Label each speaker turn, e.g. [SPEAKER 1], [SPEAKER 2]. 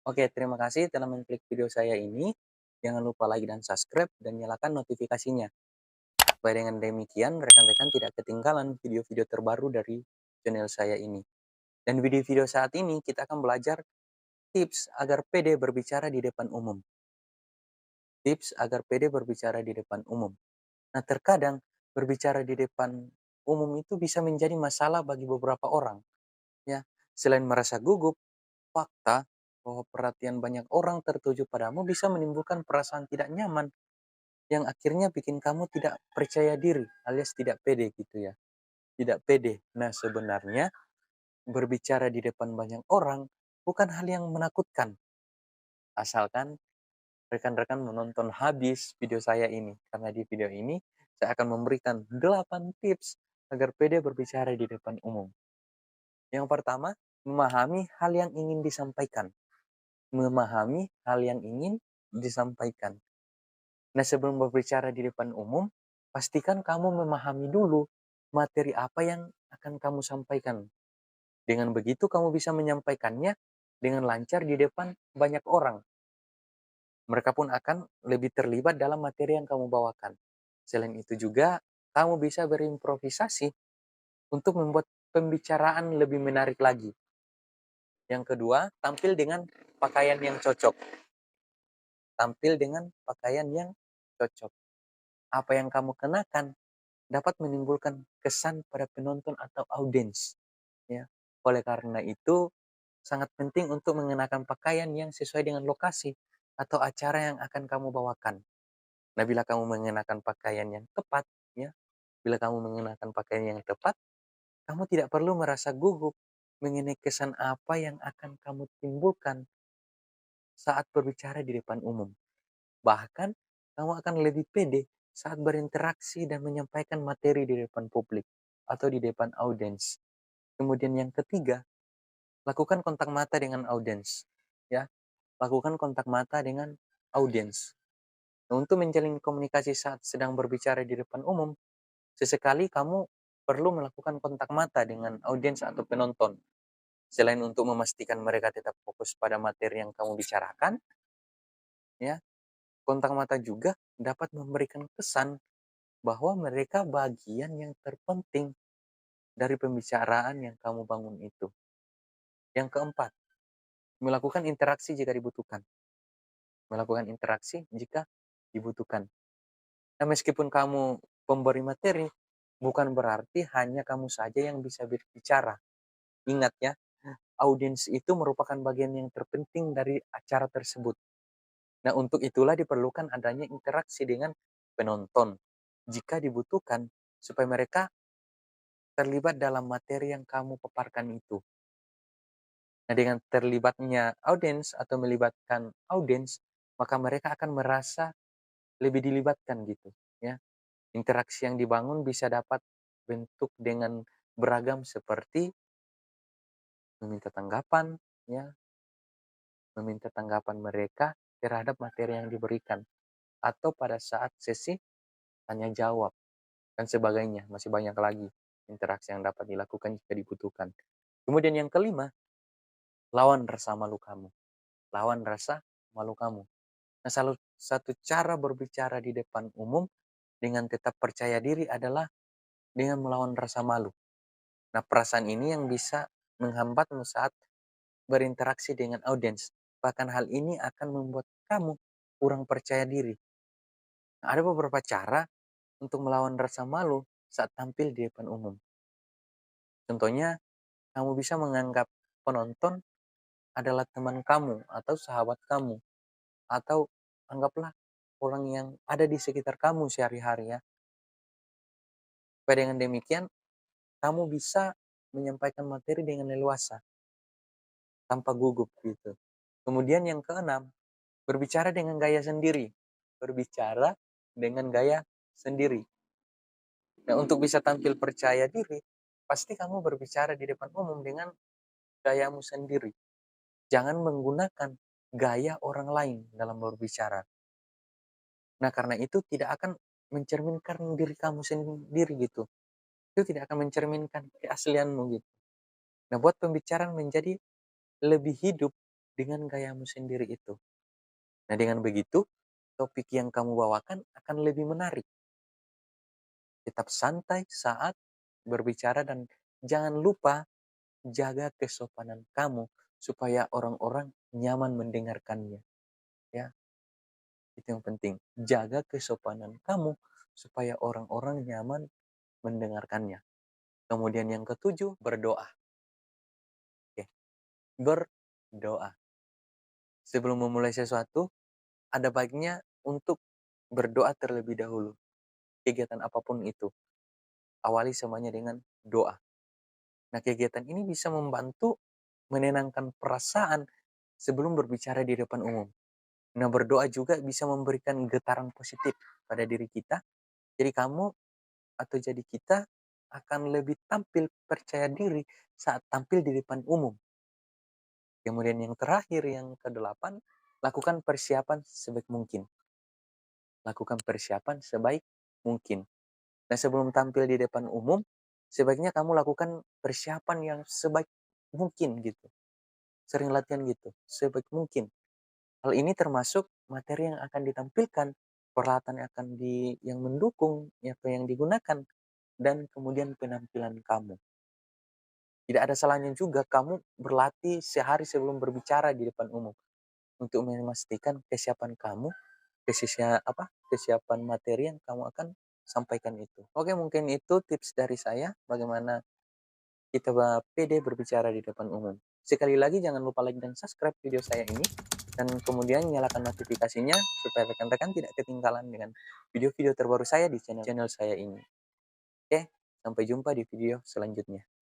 [SPEAKER 1] Oke, terima kasih telah mengklik video saya ini. Jangan lupa like dan subscribe dan nyalakan notifikasinya. Supaya dengan demikian rekan-rekan tidak ketinggalan video-video terbaru dari channel saya ini. Dan video-video saat ini kita akan belajar tips agar pede berbicara di depan umum. Tips agar pede berbicara di depan umum. Nah, terkadang berbicara di depan umum itu bisa menjadi masalah bagi beberapa orang, ya. Selain merasa gugup, fakta bahwa perhatian banyak orang tertuju padamu bisa menimbulkan perasaan tidak nyaman yang akhirnya bikin kamu tidak percaya diri alias tidak pede gitu ya. Tidak pede. Nah, sebenarnya berbicara di depan banyak orang bukan hal yang menakutkan. Asalkan rekan-rekan menonton habis video saya ini. Karena di video ini saya akan memberikan 8 tips agar pede berbicara di depan umum. Yang pertama, memahami hal yang ingin disampaikan. Memahami hal yang ingin disampaikan. Nah, sebelum berbicara di depan umum, pastikan kamu memahami dulu materi apa yang akan kamu sampaikan. Dengan begitu kamu bisa menyampaikannya dengan lancar di depan banyak orang. Mereka pun akan lebih terlibat dalam materi yang kamu bawakan. Selain itu juga, kamu bisa berimprovisasi untuk membuat pembicaraan lebih menarik lagi. Yang kedua, tampil dengan pakaian yang cocok. Tampil dengan pakaian yang cocok. Apa yang kamu kenakan dapat menimbulkan kesan pada penonton atau audiens, ya. Oleh karena itu, sangat penting untuk mengenakan pakaian yang sesuai dengan lokasi atau acara yang akan kamu bawakan. Nah, bila kamu mengenakan pakaian yang tepat, ya, bila kamu mengenakan pakaian yang tepat, kamu tidak perlu merasa gugup mengenai kesan apa yang akan kamu timbulkan saat berbicara di depan umum. Bahkan, kamu akan lebih pede saat berinteraksi dan menyampaikan materi di depan publik atau di depan audiens. Kemudian yang ketiga, lakukan kontak mata dengan audiens. Ya, lakukan kontak mata dengan audiens. Nah, untuk menjalin komunikasi saat sedang berbicara di depan umum, sesekali kamu perlu melakukan kontak mata dengan audiens atau penonton. Selain untuk memastikan mereka tetap fokus pada materi yang kamu bicarakan, ya, kontak mata juga dapat memberikan kesan bahwa mereka bagian yang terpenting dari pembicaraan yang kamu bangun itu. Yang keempat, melakukan interaksi jika dibutuhkan. Melakukan interaksi jika dibutuhkan. Nah, meskipun kamu pemberi materi, bukan berarti hanya kamu saja yang bisa berbicara. Ingat ya, audiens itu merupakan bagian yang terpenting dari acara tersebut. Nah, untuk itulah diperlukan adanya interaksi dengan penonton jika dibutuhkan supaya mereka terlibat dalam materi yang kamu paparkan itu. Nah, dengan terlibatnya audiens atau melibatkan audiens, maka mereka akan merasa lebih dilibatkan gitu, ya. Interaksi yang dibangun bisa dapat bentuk dengan beragam seperti meminta tanggapan, ya, meminta tanggapan mereka terhadap materi yang diberikan, atau pada saat sesi tanya jawab dan sebagainya. Masih banyak lagi interaksi yang dapat dilakukan jika dibutuhkan. Kemudian yang kelima, lawan rasa malu kamu. Lawan rasa malu kamu. Nah, salah satu cara berbicara di depan umum dengan tetap percaya diri adalah dengan melawan rasa malu. Nah, perasaan ini yang bisa menghambatmu saat berinteraksi dengan audiens. Bahkan hal ini akan membuat kamu kurang percaya diri. Nah, ada beberapa cara untuk melawan rasa malu saat tampil di depan umum. Contohnya, kamu bisa menganggap penonton adalah teman kamu atau sahabat kamu. Atau anggaplah orang yang ada di sekitar kamu sehari-hari ya. Supaya dengan demikian, kamu bisa menyampaikan materi dengan leluasa, tanpa gugup gitu. Kemudian yang keenam, berbicara dengan gaya sendiri. Berbicara dengan gaya sendiri. Nah, untuk bisa tampil percaya diri, pasti kamu berbicara di depan umum dengan gayamu sendiri. Jangan menggunakan gaya orang lain dalam berbicara. Nah, karena itu tidak akan mencerminkan diri kamu sendiri gitu. Itu tidak akan mencerminkan keaslianmu gitu. Nah, buat pembicaraan menjadi lebih hidup, dengan gayamu sendiri itu. Nah, dengan begitu, topik yang kamu bawakan akan lebih menarik. Tetap santai saat berbicara dan jangan lupa jaga kesopanan kamu supaya orang-orang nyaman mendengarkannya. Ya, itu yang penting. Jaga kesopanan kamu supaya orang-orang nyaman mendengarkannya. Kemudian yang ketujuh, berdoa. Oke, berdoa. Sebelum memulai sesuatu, ada baiknya untuk berdoa terlebih dahulu. Kegiatan apapun itu, awali semuanya dengan doa. Nah, kegiatan ini bisa membantu menenangkan perasaan sebelum berbicara di depan umum. Nah, berdoa juga bisa memberikan getaran positif pada diri kita. Jadi kamu atau jadi kita akan lebih tampil percaya diri saat tampil di depan umum. Kemudian yang terakhir, yang kedelapan, lakukan persiapan sebaik mungkin. Lakukan persiapan sebaik mungkin. Nah, sebelum tampil di depan umum, sebaiknya kamu lakukan persiapan yang sebaik mungkin gitu. Sering latihan gitu, sebaik mungkin. Hal ini termasuk materi yang akan ditampilkan, peralatan yang akan yang mendukung, apa yang digunakan, dan kemudian penampilan kamu. Tidak ada salahnya juga kamu berlatih sehari sebelum berbicara di depan umum untuk memastikan kesiapan kamu, kesiapan materi yang kamu akan sampaikan itu. Oke, mungkin itu tips dari saya bagaimana kita pede berbicara di depan umum. Sekali lagi jangan lupa like dan subscribe video saya ini dan kemudian nyalakan notifikasinya supaya rekan-rekan tidak ketinggalan dengan video-video terbaru saya di channel saya ini. Oke, sampai jumpa di video selanjutnya.